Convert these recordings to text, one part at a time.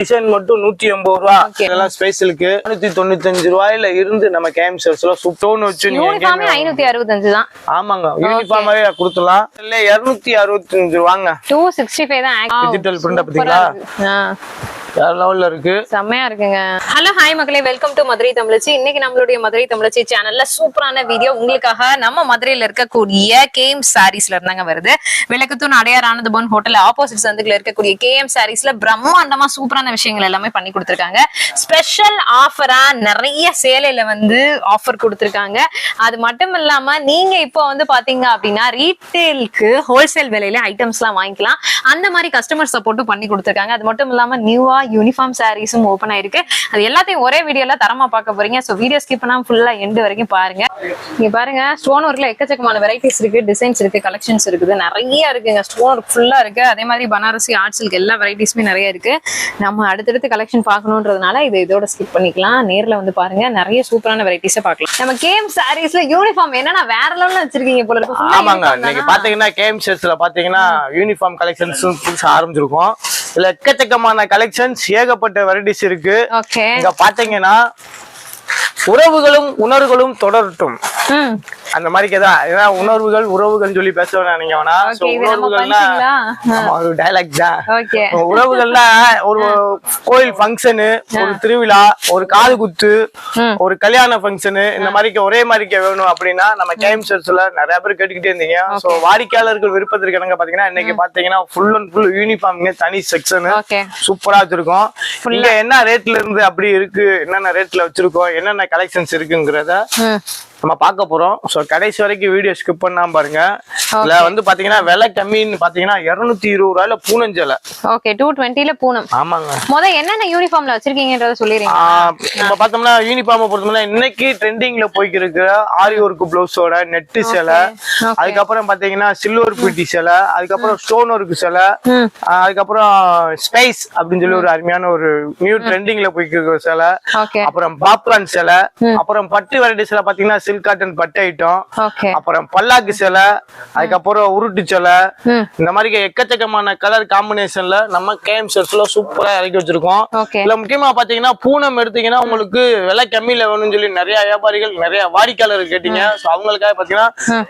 Design மட்டும் 180 ரூபா. இதெல்லாம் ஸ்பெஷலுக்கு 195 ரூபாயில இருந்து நம்ம கேம்சர்ஸ்ல சூப்பர்னு வச்சு யூனிஃபார்மே 565 தான். ஆமாங்க, யூனிஃபார்மாவே கொடுத்துலாம். இல்ல 265 ரூபாங்க. 265 தான். டிஜிட்டல் பிரிண்ட் பாத்தீங்களா? வேற லெவல்ல இருக்கு, செம்மையா இருக்குங்க. ஹலோ ஹாய் மக்களே, வெல்கம் டு மதுரை தமிழச்சி. இன்னைக்கு நம்மளுடைய மதுரை தமிழச்சி சேனல்ல சூப்பரான வீடியோ உங்களுக்காக நம்ம மதுரையில இருக்கக்கூடிய கேஎம் சாரீஸ்ல இருந்தாங்க வருது. விளக்குத்தூண் அடையார் ஆனந்த பவன் ஹோட்டல் ஆப்போசிட் சந்துக்குள்ள இருக்கக்கூடிய கேஎம் சாரீஸ்ல பிரம்மாண்டமா சூப்பரான விஷயங்கள் எல்லாமே பண்ணி கொடுத்திருக்காங்க. ஸ்பெஷல் ஆஃபரா நிறைய சேலையில ஆஃபர் கொடுத்திருக்காங்க. அது மட்டும் இல்லாம நீங்க இப்போ பாத்தீங்க அப்படின்னா ரீட்டைலுக்கு ஹோல்சேல் விலையில ஐட்டம்ஸ் எல்லாம் வாங்கிக்கலாம். அந்த மாதிரி கஸ்டமர் சப்போர்ட்டும் பண்ணி கொடுத்திருக்காங்க. அது மட்டும் இல்லாம நியூவா யூனிஃபார்ம் சாரீஸும் ஓபன் ஆயிருக்கு. அது எல்லாத்தையும் ஒரே வீடியோல தரமா பார்க்க போறீங்க. சோ வீடியோ ஸ்கிப் பண்ணாம ஃபுல்லா எண்ட் வரைக்கும் பாருங்க. இங்க பாருங்க, ஸ்டோன் ஒர்க்ல எக்கச்சக்கமான வெரைட்டிஸ் இருக்கு, டிசைன்ஸ் இருக்கு, கலெக்ஷன்ஸ் இருக்குது, நிறைய இருக்குங்க. ஸ்டோன் ஒர்க் ஃபுல்லா இருக்கு. அதே மாதிரி பனாரசி ஆர்ட் சில்க் எல்லா வெரைட்டிஸுமே நிறைய இருக்கு. நம்ம அடுத்தடுத்து கலெக்ஷன் பார்க்கணுன்றதுனால இதோட ஸ்கிப் பண்ணிக்கலாம். நேர்ல பாருங்க, நிறைய சூப்பரான வெரைட்டிஸை பார்க்கலாம். நம்ம கேஎம் சாரீஸ்ல யூனிஃபார்ம் என்னன்னா வேற லெவல்ல வச்சிருக்கீங்க போல இருக்கு. ஆமாங்க, நீங்க பாத்தீங்கன்னா கேஎம் சாரீஸ்ல பாத்தீங்கன்னா யூனிஃபார்ம் கலெக்ஷன்ஸ் புதுசா ஆரம்பிச்சிருக்கோம். இதுல எக்கச்சக்கமான கலெக்ஷன்ஸ், ஏகப்பட்ட வெரைட்டிஸ் இருக்கு. இங்க பாத்தீங்கன்னா உறவுகளும் உணர்வுகளும் தொடரட்டும் அந்த மாதிரி ஏன்னா உணர்வுகள் உறவுகள் சொல்லி பேச வேணாம் நீங்க வேணா. உணர்வுகள்னா ஒரு டைலாக் தான். உறவுகள்னா ஒரு கோயில் பங்கனு, ஒரு திருவிழா, ஒரு காது குத்து, ஒரு கல்யாண பங்கனு, இந்த மாதிரி ஒரே மாதிரி வேணும் அப்படின்னா நம்ம கேஎம் சாரீஸ்ல நிறைய பேர் கேட்டுக்கிட்டே இருந்தீங்க. சோ வாடிக்கையாளர்கள் விருப்பத்திற்கு என்னங்க பாத்தீங்கன்னா இன்னைக்கு பாத்தீங்கன்னா ஃபுல் அண்ட் ஃபுல் யூனிஃபார்ம் தனி செக்ஷன் சூப்பரா வச்சிருக்கோம். இங்க என்ன ரேட்ல இருந்து அப்படி இருக்கு, என்னென்ன ரேட்ல வச்சிருக்கோம், என்னென்ன கலெக்ஷன்ஸ் இருக்குங்கிறத நம்ம பார்க்க போறோம். சோ கடைசி வரைக்கும் வீடியோ ஸ்கிப் பண்ணாம பாருங்க. இதுல பாத்தீங்கன்னா விலை கம்மின்னு பாத்தீங்கன்னா 220 ரூபாயில பூனம் சேலை. ஓகே, 220ல பூனம். ஆமாங்க. முதல்ல என்னென்ன யூனிஃபார்ம்ல வச்சிருக்கீங்கன்றத சொல்லிருங்க. நம்ம பார்த்தோம்னா யூனிஃபார்ம் பொறுத்தோம்னா இன்னைக்கு ட்ரெண்டிங்ல போய்க்கு இருக்கு ஆரி ஒர்க் பிளவுஸோட நெட்டு சேலை, அதுக்கப்புறம் பாத்தீங்கன்னா சில்வர் பீட்டி சேலை, அதுக்கப்புறம் ஸ்டோன் ஒர்க் சேலை, அதுக்கப்புறம் ஸ்பைஸ் அப்படின்னு சொல்லி ஒரு அருமையான ஒரு நியூ ட்ரெண்டிங்ல போய்க்கு இருக்கிற சேலை, அப்புறம் பாப்கார்ன் சேலை, அப்புறம் பட்டு வெரைட்டிஸ்ல பாத்தீங்கன்னா சில்க் காட்டன் பட்டு ஐட்டம், அப்புறம் பல்லாக்கு சேலை, அதுக்கப்புறம் உருட்டு சேலை, இந்த மாதிரி எக்கச்சக்கமான கலர் காம்பினேஷன்ல நம்ம கேஎம் சாரீஸ்ல சூப்பரா இறக்கி வச்சிருக்கோம். இதுல முக்கியமா பாத்தீங்கன்னா பூனம் எடுத்தீங்கன்னா உங்களுக்கு விலை கம்மியில வேணும்னு சொல்லி நிறைய வியாபாரிகள் நிறைய வாடிக்கையாளர்கள் கேட்டீங்க. அவங்களுக்காக பாத்தீங்கன்னா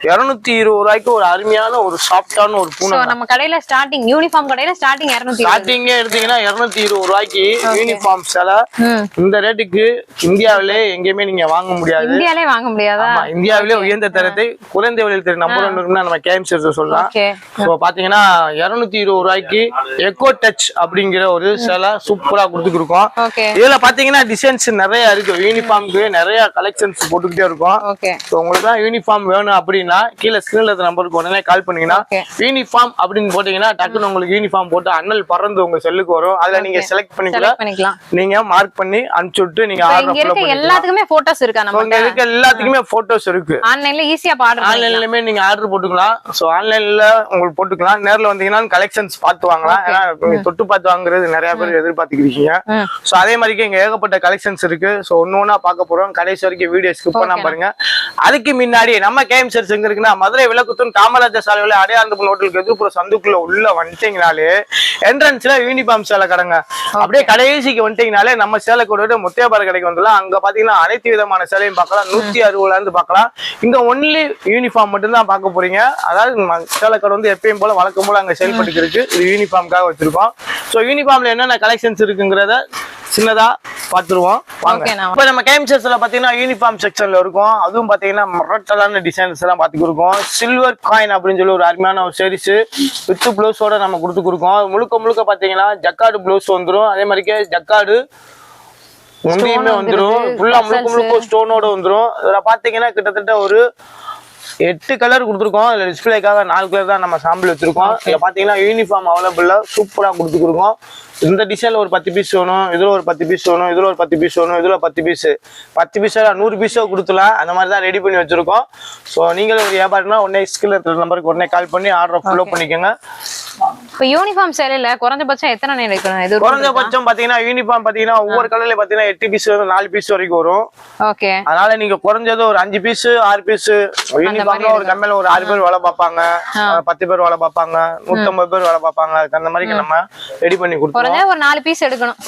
220 ரூபாய்க்கு ஒரு அருமையான ஒரு சாஃப்டான ஒரு பூனம் நம்ம கடையில ஸ்டார்டிங் யூனிஃபார்ம் கடையில ஸ்டார்டிங் 220 ஸ்டார்டிங்கே எடுத்தீங்கன்னா 220 ரூபாய்க்கு யூனிஃபார்ம் சேலை. இந்த ரேட்டுக்கு இந்தியாவிலே எங்கேயுமே நீங்க வாங்க முடியாது. இந்தியாவிலே வாங்க முடியாது. இந்தியாவிலே உயர்ந்த தரத்தை குறைந்த விலையில் தரும் நம்பர் ஒன்று நம்ம கேஎம் சாரீஸ் சொல்லலாம். சோ பாத்தீங்கன்னா 220 ரூபாய்க்கு எக்கோ டச் அப்படிங்கிற ஒரு சேலை சூப்பரா கொடுத்துருக்கோம். இதுல பாத்தீங்கன்னா டிசைன்ஸ் நிறைய இருக்கு. யூனிஃபார்முக்கு நிறைய கலெக்ஷன்ஸ் போட்டுக்கிட்டே இருக்கும். உங்களுக்கு தான் யூனிஃபார்ம் வேணும் அப்படின்னா கீழே ஸ்கிரீன்ல இருக்க நம்பருக்கு உடனே கால் பண்ணீங்கன்னா யூனிஃபார்ம் அப்படின்னு போட்டீங்கன்னா டக்குன்னு உங்களுக்கு யூனிஃபார்ம் போட்டு அண்ணல் பறந்து உங்க செல்லுக்கு வரும். அதுல நீங்க செலக்ட் பண்ணிக்கலாம். நீங்க மார்க் பண்ணி அனுப்பிச்சு விட்டு நீங்க எல்லாத்துக்குமே போட்டோஸ் இருக்கா? நம்ம இருக்க எல்லாத்துக்குமே போட்டோஸ் இருக்கு. ஆன்லைன்ல ஈஸியா ஆர்டர் ஆன்லைன்லயுமே நீங்க ஆர்டர் போட்டுக்கலாம். சோ ஆன்லைன்ல உங்களுக்கு போட்டுக்கலாம். நேர்ல வந்தீங்கன்னா கலெக்ஷன்ஸ் பார்த்து வாங்கலாம். ஏன்னா நீங்க தொட்டு பார்த்து வாங்குறது நிறைய பேர் எதிர்பார்த்துக்கிட்டீங்க. சோ அதே மாதிரி இங்க ஏகப்பட்ட கலெக்ஷன்ஸ் இருக்கு. சோ ஒன்னொன்னா பார்க்க போறோம். கடைசி வரைக்கும் வீடியோ ஸ்கிப் பண்ணாம பாருங்க. அதுக்கு முன்னாடி நம்ம கேஎம் சாரீஸ் எங்க இருக்குன்னா மதுரை விளக்குத்தூண் காமராஜர் சாலையில அடையாளம் ஹோட்டலுக்கு எதிர்ப்புற சந்துக்குள்ள உள்ள வந்துட்டீங்கனாலே என்ட்ரன்ஸ்ல யூனிஃபார்ம் சேலை கடைங்க. அப்படியே கடைசிக்கு வந்துட்டீங்கனாலே நம்ம சேலை கூட முத்தியாபார கடைக்கு வந்துடலாம். அங்க பாத்தீங்கன்னா அனைத்து விதமான சேலையும் பார்க்கலாம். 160 இருந்து பார்க்கலாம். இங்க ஒன்லி யூனிஃபார்ம் மட்டும் தான் பார்க்க போறீங்க. அதாவது சேலை கடை எப்பயும் போல வழக்கம் போல அங்க செயல்பட்டு இருக்கு. இது யூனிஃபார்முக்காக வச்சிருக்கோம். சோ யூனிஃபார்ம்ல என்னென்ன கலெக்ஷன்ஸ் இருக்குங்கிறத சின்னதா பாத்துருவோம் வாங்க. இப்ப நம்ம கேஎம் சாரீஸ்ல பாத்தீங்கன்னா யூனிஃபார்ம் செக்ஷன்ல இருக்கும். அதுவும் பாத்தீங்கன்னா மரட்டலான டிசைன்ஸ் எல்லாம் பாத்துக்கிருக்கோம். சில்வர் காயின் அப்படின்னு சொல்லி ஒரு அருமையான ஒரு சாரீஸ் வித் பிளவுஸோட நம்ம கொடுத்துருக்கோம். முழுக்க முழுக்க பாத்தீங்கன்னா ஜக்கார்டு பிளவுஸ் வந்துடும். அதே மாதிரி ஜக்கார்டு முந்தியுமே வந்துடும். ஃபுல்லா முழுக்க முழுக்க ஸ்டோனோட வந்துடும். இதுல பாத்தீங்கன்னா கிட்டத்தட்ட ஒரு 8 கலர் கொடுத்துருக்கோம். இதுல டிஸ்பிளேக்காக 4 கலர் தான் நம்ம சாம்பிள் வச்சிருக்கோம். இதுல பாத்தீங்கன்னா யூனிஃபார்ம் அவைலபிளா சூப்பரா கொடுத்துருக்கோம். இந்த டிசைன்ல ஒரு 10 பீஸ் வேணும், இதுல ஒரு 10 பீஸ் வேணும், இதுல ஒரு 10 பீஸ் வேணும், இதுல 10 பீஸ் 100 பீஸோ கொடுத்துலாம். அந்த மாதிரி தான் ரெடி பண்ணி வச்சிருக்கோம். ஸோ நீங்களும் ஒரு வியாபாரம்னா உடனே ஸ்கில் நம்பருக்கு உடனே கால் பண்ணி ஆர்டர் ஃபாலோ பண்ணிக்கோங்க. இப்ப யூனிஃபார்ம் சேலையில குறைஞ்சபட்சம் எத்தனை நேரம் இருக்கணும்? இது குறைஞ்சபட்சம் பாத்தீங்கன்னா யூனிஃபார்ம் பாத்தீங்கன்னா ஒவ்வொரு கலர்ல பாத்தீங்கன்னா 8 பீஸ் 4 பீஸ் வரைக்கும் வரும். ஓகே, அதனால நீங்க குறைஞ்சது ஒரு 5 பீஸ் 6 பீஸ் யூனிஃபார்ம்ல ஒரு கம்மியில ஒரு 6 பேர் வேலை பார்ப்பாங்க, 10 பேர் வேலை பார்ப்பாங்க, 150 பேர் வேலை பார்ப்பாங்க. அந்த மாதிரி நம்ம ரெடி பண்ணி கொடுப்போம். குறைஞ்ச ஒரு 4 பீஸ் எடுக்கணும்.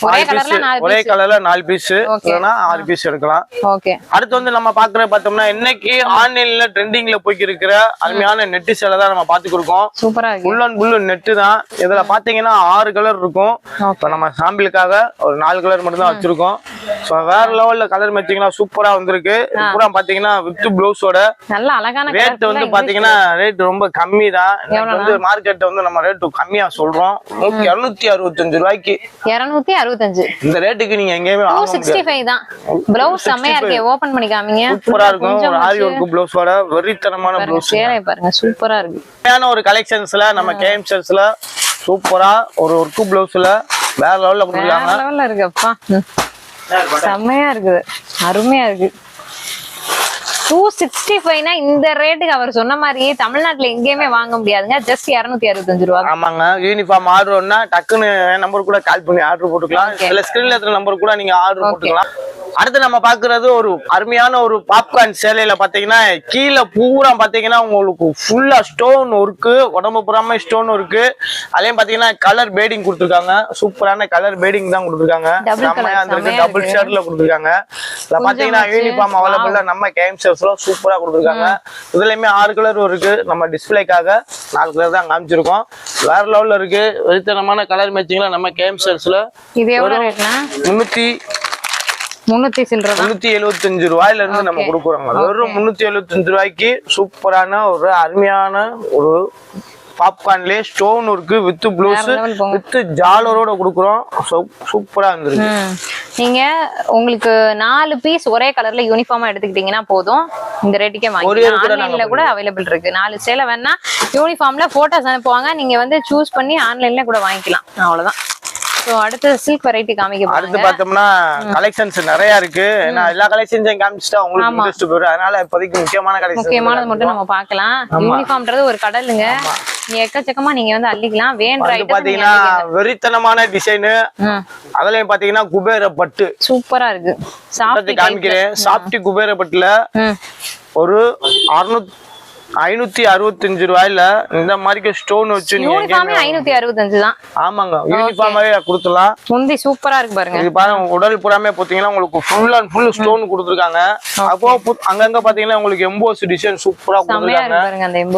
ஒரே கலர்ல 4 பீஸ் இல்லனா 6 பீஸ் எடுக்கலாம். ஓகே. அடுத்து வந்து நம்ம பார்த்தோம்னா இன்னைக்கு ஆன்லைன்ல ட்ரெண்டிங்ல போய் இருக்கிற அருமையான நெட் சேலை தான் நம்ம பாத்துக்கிட்டு இருக்கோம். சூப்பரா இருக்கு. ஃபுல் அண்ட் ஃபுல் நெட் தான். இதுல பாத்தீங்கன்னா 6 கலர் இருக்கும். இப்ப நம்ம சாம்பிளுக்காக ஒரு 4 கலர் மட்டும் தான் வச்சிருக்கோம். சோ வேற லெவல்ல கலர் மேட்சிங்லாம் சூப்பரா வந்திருக்கு. பூரா பாத்தீங்கன்னா வித் ப்ளவுஸோட நல்ல அழகான ரேட் வந்து பாத்தீங்கன்னா ரேட் ரொம்ப கம்மி தான். வந்து மார்க்கெட்ல வந்து நம்ம ரேட் கம்மியா சொல்றோம். 265 ரூபாய்க்கு 265. இந்த ரேட்டுக்கு நீங்க எங்கேயுமே வாங்க முடியாது. 265 தான். ப்ளவுஸ் செமையா இருக்கு. ஓபன் பண்ணி காமிங்க. சூப்பரா இருக்கும். ஒரு ஆரி வர்க் ப்ளவுஸோட வெறித்தனமான ப்ளவுஸ். சேலை பாருங்க சூப்பரா இருக்கு. ஒரு கலெக்ஷன்ஸ்ல நம்ம கேஎம் செல்ஸ்ல சூப்பரா ஒரு ஒர்க் ப்ளவுஸ்ல வேற லெவல்ல கொடுக்குறாங்க. வேற லெவல்ல இருக்கு அப்பா. செமையா இருக்குது. அருமையா இருக்கு. 265னா இந்த ரேட்டுக்கு அவர் சொன்ன மாதிரி தமிழ்நாட்டுல எங்கேயுமே வாங்க முடியாதுங்க. ஜஸ்ட் 265 ரூபா. ஆமாங்க. யூனிஃபார்ம் ஆர்டர்னா டக்குன்னு நம்பர் கூட கால் பண்ணி ஆர்டர் போட்டுக்கலாம். இல்ல ஸ்கிரீன்ல இருக்கிற நம்பர் கூட நீங்க ஆர்டர் போட்டுக்கலாம். அடுத்து நம்ம பாக்குறது ஒரு அருமையான ஒரு பாப்கார்ன் சேலையில பாத்தீங்கன்னா கீழே பூரா பாத்தீங்கன்னா உங்களுக்கு ஃபுல்லா ஸ்டோன் ஒர்க்கு, உடம்பு புறாம ஸ்டோன் ஒர்க்கு. அதையும் பாத்தீங்கன்னா கலர் பேடிங் கொடுத்துருக்காங்க. சூப்பரான கலர் பேடிங் தான் கொடுத்துருக்காங்க. செம்மையா இருக்கு. டபுள் ஷேட்ல கொடுத்துருக்காங்க. இதுல பாத்தீங்கன்னா யூனிஃபார்ம் அவைலபிள் நம்ம கேஎம் செல்ஸ்ல சூப்பரா கொடுத்துருக்காங்க. இதுலயுமே 6 கலர் இருக்கு. நம்ம டிஸ்பிளேக்காக 4 கலர் தான் காமிச்சிருக்கோம். வேற லெவல்ல இருக்கு. வெறித்தனமான கலர் மேட்சிங்ல நம்ம கேஎம் செல்ஸ்ல இது எவ்வளவு ரேட்னா 375 ரூபாயில இருந்து நம்ம கொடுக்குறோம். வெறும் 375 ரூபாய்க்கு சூப்பரான ஒரு அருமையான ஒரு பாப்கார்ன்லயே stone work with blouse with ஜாலரோட கொடுக்குறோம். சூப்பரா இருந்திருக்கு. நீங்க உங்களுக்கு 4 பீஸ் ஒரே கலர்ல யூனிஃபார்மா எடுத்துக்கிட்டீங்கன்னா போதும். இந்த ரேட்டுக்கே வாங்கிக்கலாம். ஆன்லைன்ல கூட அவைலபிள் இருக்கு. 4 சேலை வேணா யூனிஃபார்ம்ல போட்டோஸ் அனுப்புவாங்க. நீங்க வந்து சூஸ் பண்ணி ஆன்லைன்ல கூட வாங்கிக்கலாம். அவ்வளவுதான். சோ அடுத்து சில்க் வெரைட்டி காமிக்க போறோம். அடுத்து பார்த்தோம்னா கலெக்ஷன்ஸ் நிறைய இருக்கு. ஏன்னா எல்லா கலெக்ஷன்ஸையும் காமிச்சிட்டா உங்களுக்கு இன்ட்ரெஸ்ட் போயிடும். அதனால இப்போதைக்கு முக்கியமானது மட்டும் நம்ம பார்க்கலாம். யூனிஃபார்ம்ன்றது ஒரு கடலுங்க. எக்கச்சக்கமா நீங்க வந்து அள்ளிக்கலாம். வேண்ட பாத்தீங்கன்னா வெறித்தனமான டிசைன். அதுலயும் பாத்தீங்கன்னா குபேர பட்டு சூப்பரா இருக்கு. சாப்பிட்டு காமிக்கிறேன். சாப்பிட்டு குபேர பட்டுல ஒரு 565 ரூபாயில இந்த மாதிரி ஸ்டோன் வச்சு யூனிஃபார்மே 565 தான். ஆமாங்க. யூனிஃபார்மாவே கொடுத்துலாம். முந்தி சூப்பரா இருக்கு பாருங்க. இது பாருங்க உடல் புறாமே பாத்தீங்கன்னா உங்களுக்கு ஃபுல் அண்ட் ஃபுல் ஸ்டோன் கொடுத்துருக்காங்க. அப்போ அங்கங்க பாத்தீங்கன்னா உங்களுக்கு எம்போஸ் டிசைன் சூப்பரா கொடுத்துருக்காங்க.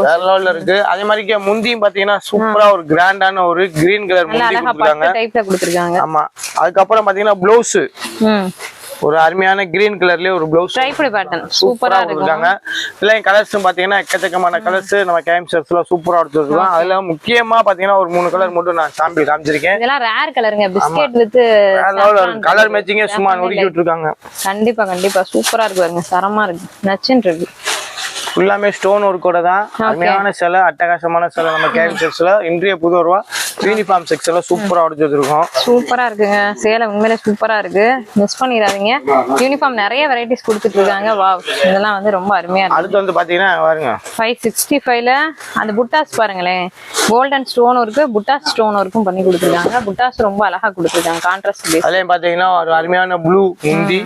வேற லெவல்ல இருக்கு. அதே மாதிரி முந்தியும் பாத்தீங்கன்னா சூப்பரா ஒரு கிராண்டான ஒரு கிரீன் கலர் முந்தி கொடுத்துருக்காங்க. ஆமா. அதுக்கப்புறம் பாத்தீங்கன்னா பிளவுஸ் ஒரு அருமையான கிரீன் கலர்லயே ஒரு ப்ளவுஸ் ட்ரைப்டு பேட்டர்ன் சூப்பரா இருக்காங்க. இல்ல கலர்ஸ் பாத்தீங்கன்னா எக்கச்சக்கமான கலர்ஸ் நம்ம கேம் செட்ஸ்ல சூப்பரா எடுத்துருக்கோம். அதுல முக்கியமா பாத்தீங்கன்னா ஒரு 3 கலர் மட்டும் நான் சாம்பிள் காமிச்சிருக்கேன். இதெல்லாம் ரேர் கலருங்க. பிஸ்கட் வித் கலர் மேட்சிங்கே சும்மா நொறுக்கி விட்டுருக்காங்க. கண்டிப்பா சூப்பரா இருக்கு பாருங்க. சரமா இருக்கு. நச்சுன்னு இருக்கு. ஃபுல்லாமே ஸ்டோன் ஒர்க்கோட தான் அருமையான சேலை, அட்டகாசமான சேலை நம்ம கேம் செட்ஸ்ல இன்றைய புது ரூபா யூனிஃபார்ம் செக்ஷன்ல சூப்பரா உடைச்சிருக்கோம். சூப்பரா இருக்குங்க. சேலை உண்மையிலே சூப்பரா இருக்கு. மிஸ் பண்ணிடாதீங்க. யூனிஃபார்ம் நிறைய வெரைட்டிஸ் கொடுத்துட்டு இருக்காங்க. வாவ், இதெல்லாம் வந்து ரொம்ப அருமையா இருக்கு. அடுத்து வந்து பாத்தீங்கன்னா பாருங்க 565ல அந்த புட்டாஸ் பாருங்களேன். கோல்டன் ஸ்டோன் ஒர்க்கு, புட்டாஸ் ஸ்டோன் ஒர்க்கும் பண்ணி கொடுத்துருக்காங்க. புட்டாஸ் ரொம்ப அழகா கொடுத்துருக்காங்க. Contrast base. அதுலயும் பாத்தீங்கன்னா ஒரு அருமையான ப்ளூ முந்தி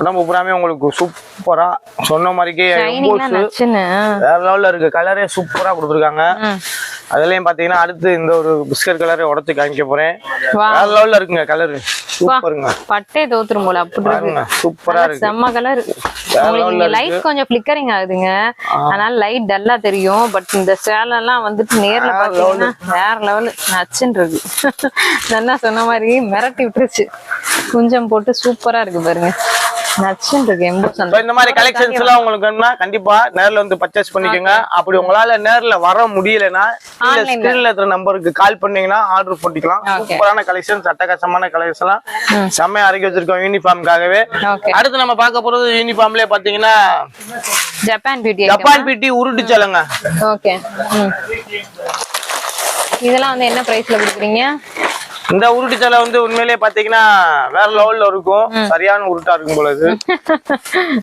உடம்பு பூராமே உங்களுக்கு சூப்பரா சொன்ன மாதிரிக்கே வேற லெவல்ல இருக்கு. கலரே சூப்பரா கொடுத்துருக்காங்க. அதுலயும் பாத்தீங்கன்னா அடுத்து இந்த ஒரு பிஸ்கட் கலரை உடச்சு காமிக்க போறேன். வேற லெவல்ல இருக்குங்க. கலரு சூப்பருங்க. பட்டே தோத்துரும் போல அப்படி இருக்கு. சூப்பரா இருக்கு. செம்ம கலர். உங்களுக்கு லைட் கொஞ்சம் ஃபிளிக்கரிங் ஆகுதுங்க. அதனால லைட் டல்லா தெரியும். பட் இந்த சேலை எல்லாம் வந்துட்டு நேர்ல பாத்தீங்கன்னா வேற லெவல் நச்சுன்னு இருக்கு. நல்லா சொன்ன மாதிரி மிரட்டி விட்டுருச்சு. குஞ்சம் போட்டு சூப்பரா இருக்கு பாருங்க. இந்த மாதிரி கலெக்ஷன்ஸ் எல்லாம் உங்களுக்கு வேணும்னா கண்டிப்பா நேர்ல வந்து பர்ச்சேஸ் பண்ணிக்கோங்க. அப்படி உங்களால நேர்ல வர முடியலன்னா ஸ்கிரீன்ல இருக்கிற நம்பருக்கு கால் பண்ணீங்கன்னா ஆர்டர் போட்டுக்கலாம். சூப்பரான கலெக்ஷன்ஸ், அட்டகாசமான கலெக்ஷன் எல்லாம் செம்மையா அரைக்கி வச்சிருக்கோம் யூனிஃபார்முக்காகவே. அடுத்து நம்ம பார்க்க போறது யூனிஃபார்ம்லயே பாத்தீங்கன்னா ஜப்பான் பிடி உருட்டு சேலைங்க. ஓகே, இதெல்லாம் வந்து என்ன பிரைஸ்ல கொடுக்குறீங்க? இந்த உருட்டு சேலை வந்து உண்மையிலேயே பாத்தீங்கன்னா வேற லெவல்ல இருக்கும். சரியான உருட்டா இருக்கும் போல. இது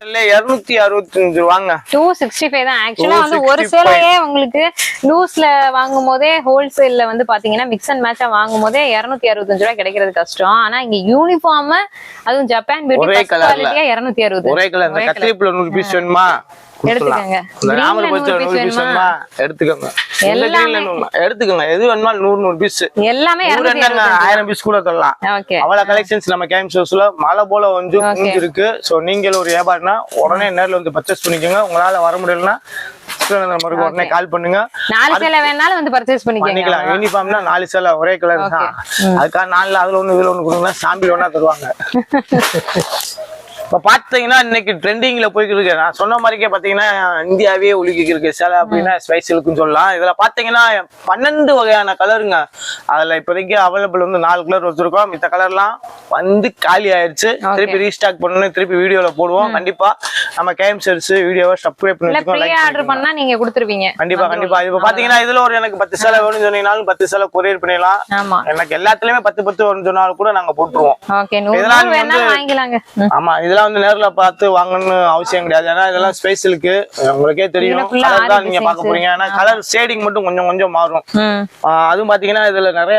265 ரூபாங்க. 265 தான். ஆக்சுவலா வந்து ஒரு சேலையே உங்களுக்கு லூஸ்ல வாங்கும் போதே ஹோல்சேல்ல வந்து பாத்தீங்கன்னா மிக்ஸ் அண்ட் மேட்சா வாங்கும் போதே 265 ரூபாய் கிடைக்கிறது கஷ்டம். ஆனா இங்க யூனிஃபார்ம் அதுவும் ஜப்பான் பியூட்டி ஒரே கலர்ல 260. ஒரே கலர். இந்த கத்திரிப்புல 100 பீஸ் வேணுமா எடுத்துக்கங்க. இந்த ராமர் பச்சை 100 பீஸ் வேணுமா எடுத்துக்கோங்க. எடுத்துக்கோங்க, எது வேணுமாலும் 100 பீஸ் எல்லாமே 1000 பீஸ் கூட தரலாம். அவ்வளவு கலெக்ஷன்ஸ் நம்ம கேம் ஷோஸ்ல மழை போல வந்து இருக்கு. சோ நீங்க ஒரு வியாபாரினா உடனே நேர்ல வந்து பர்ச்சேஸ் பண்ணிக்கோங்க. உங்களால வர முடியலன்னா உடனே கால் பண்ணுங்க. 4 சேலை வேணாலும் வந்து பர்ச்சேஸ் பண்ணிக்கலாம். யூனிஃபார்ம்னா 4 சேலை ஒரே கலர் தான். அதுக்காக 4 அதுல ஒண்ணு இதுல ஒண்ணு கொடுங்க, சாம்பிள் ஒண்ணா தருவாங்க. இப்ப பாத்தீங்கன்னா இன்னைக்கு ட்ரெண்டிங்ல போயிட்டு இருக்கு. நான் சொன்ன மாதிரிக்கே பாத்தீங்கன்னா இந்தியாவே ஒழுகி இருக்கு சேலை அப்படின்னா ஸ்பைசலுக்குன்னு சொல்லலாம். இதுல பாத்தீங்கன்னா 12 வகையான கலருங்க. அதுல இப்போதைக்கு அவைலபிள் வந்து 4 கலர் வச்சிருக்கோம். மித்த கலர்லாம் வந்து காலி ஆயிடுச்சு. திருப்பி ரீஸ்டாக் பண்ணணும், திருப்பி வீடியோல போடுவோம். கண்டிப்பா நம்ம கேம் செல்ஸ் வீடியோவை சப்ஸ்கிரைப் பண்ணிக்கோங்க. லைக் ஆர்டர் பண்ணா நீங்க கொடுத்துருவீங்க. கண்டிப்பா. இப்ப பாத்தீங்கன்னா இதுல ஒரு எனக்கு 10 சேலை வேணும்னு சொன்னீங்கனாலும் 10 சேலை கொரியர் பண்ணிடலாம். எனக்கு எல்லாத்துலயுமே 10 வேணும்னு சொன்னாலும் கூட நாங்க போட்டுருவோம். ஆமா, இதெல்லாம் வந்து நேர்ல பார்த்து வாங்கணும்னு அவசியம் கிடையாது. ஏன்னா இதெல்லாம் ஸ்பெஷலுக்கு உங்களுக்கே தெரியும். கலர் தான் நீங்க பார்க்க போறீங்க. ஏன்னா கலர் ஷேடிங் மட்டும் கொஞ்சம் மாறும். அதுவும் பாத்தீங்கன்னா இதுல நிறைய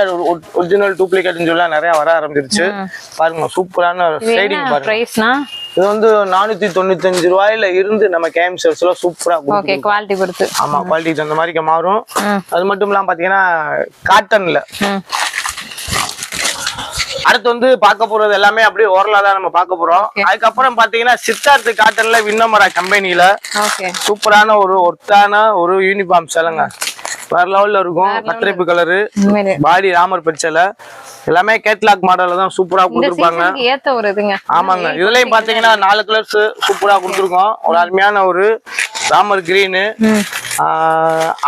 ஒரிஜினல் டூப்ளிகேட்னு சொல்ல நிறைய வர ஆரம்பிச்சிருச்சு. பாருங்க, சூப்பரான ஷேடிங் பாருங்க. இது வந்து 495 ரூபாயில இருந்து நம்ம கேம் செல்ஸ்ல சூப்பரா குவாலிட்டி பொறுத்து. ஆமா, குவாலிட்டி அந்த மாதிரி மாறும். அது மட்டும் இல்லாம பாத்தீங்கன்னா காட்டன்ல அடுத்து வந்து பார்க்க போறது எல்லாமே அப்படியே ஓரலா தான் நம்ம பார்க்க போறோம். அதுக்கப்புறம் பாத்தீங்கன்னா சித்தார்த் காட்டன்ல விண்ணமரா கம்பெனில சூப்பரான ஒரு ஒர்த்தான ஒரு யூனிஃபார்ம் சேலைங்க. வேற லெவல்ல இருக்கும். கத்திரிப்பு கலரு, பாடி ராமர் பச்சைல எல்லாமே கேட்லாக் மாடல்ல தான் சூப்பரா கொடுத்துருப்பாங்க. ஆமாங்க, இதுலயும் பாத்தீங்கன்னா 4 கலர்ஸ் சூப்பரா கொடுத்துருக்கோம். ஒரு அருமையான ஒரு ராமர் கிரீனு.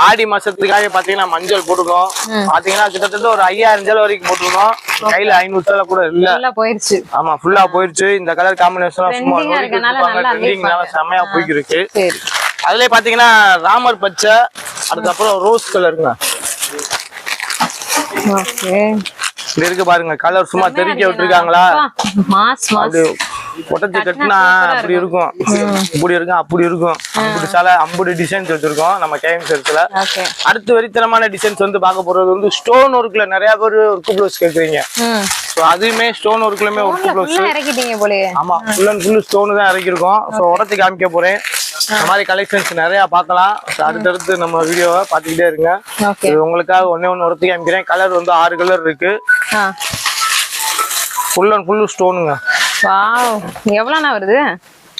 ஆடி மாசத்துக்காக பாத்தீங்கன்னா மஞ்சள் போட்டுருக்கோம். பாத்தீங்கன்னா கிட்டத்தட்ட ஒரு 5000 சேலை வரைக்கும் போட்டுருக்கோம். கையில 500 சேலை கூட இல்ல போயிருச்சு. ஆமா, ஃபுல்லா போயிருச்சு. இந்த கலர் காம்பினேஷன் சும்மா செம்மையா போயிருக்கு. அதுல பாத்தீங்கன்னா ராமர் பச்சை, அதுக்கப்புறம் ரோஸ் கலருங்க. இது இருக்கு பாருங்க, கலர் சும்மா தெரிக்க விட்டுருக்காங்களா. பொட்டச்சு கட்டினா அப்படி இருக்கும், இப்படி இருக்கும், அப்படி இருக்கும். அப்படி சாலை 50 டிசைன்ஸ் வச்சிருக்கோம் நம்ம கேம் செல்ஸ்ல. அடுத்து வெறித்தனமான டிசைன்ஸ் வந்து பார்க்க போறது வந்து ஸ்டோன் ஒர்க்ல நிறைய பேர் ஒர்க் ப்ளவுஸ் கேக்குறீங்க. அதுவுமே ஸ்டோன் ஒர்க்லயுமே ஒர்க் ப்ளவுஸ். ஆமா, ஃபுல் அண்ட் ஃபுல் ஸ்டோன் தான் இறக்கிருக்கோம். ஸோ உடச்சி காமிக்க போறேன். இந்த மாதிரி கலெக்ஷன்ஸ் நிறைய பார்க்கலாம். அடுத்தடுத்து நம்ம வீடியோவை பார்த்துக்கிட்டே இருங்க. உங்களுக்காக ஒன்னே உரத்தி காமிக்கிறேன். கலர் வந்து 6 கலர் இருக்கு. ஃபுல் அண்ட் ஃபுல் ஸ்டோனுங்க. எவ்வளவுனா வருது?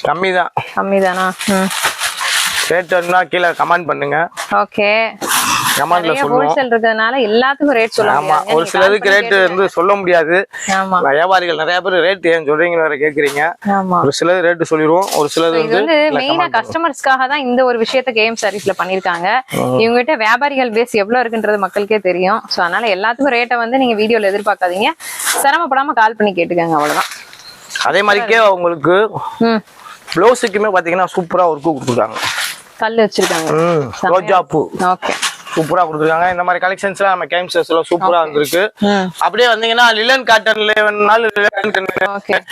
கம்மிதானா? ரேட் வேணும்னா கீழே கமெண்ட் பண்ணுங்க. ஓகே, கமெண்ட்ல சொல்லுவோம். ஹோல்சேல் இருக்கறனால எல்லாத்துக்கும் ரேட் சொல்லுவாங்க. ஆமா, ஒரு சிலருக்கு ரேட் வந்து சொல்ல முடியாது. ஆமா, வியாபாரிகள் நிறைய பேர் ரேட் ஏன் சொல்றீங்கன்னு வேற கேக்குறீங்க. ஒரு சிலர் ரேட் சொல்லிடுவோம், ஒரு சிலர் வந்து மெயினா கஸ்டமர்ஸ்க்காக தான் இந்த ஒரு விஷயத்தை கேம் சர்வீஸ்ல பண்ணிருக்காங்க. இவங்க கிட்ட வியாபாரிகள் பேஸ் எவ்வளவு இருக்குன்றது மக்களுக்கே தெரியும். சோ அதனால எல்லாத்துக்கும் ரேட்டை வந்து நீங்க வீடியோல எதிர்பார்க்காதீங்க. சிரமப்படாம கால் பண்ணி கேட்டுக்கங்க, அவ்வளவுதான். அதே மாதிரிக்கே உங்களுக்கு ப்ளவுஸுக்குமே பாத்தீங்கன்னா சூப்பரா ஒர்க் கொடுத்துருக்காங்க. கல்லு வச்சிருக்காங்க, ரோஜா பூ. ஓகே, சூப்பரா கொடுத்துருக்காங்க. இந்த மாதிரி கலெக்ஷன்ஸ் எல்லாம் நம்ம கேம் செல்ஸ்ல சூப்பரா வந்திருக்கு. அப்படியே வந்தீங்கன்னா லிலன் காட்டன்ல வேணும்னாலும்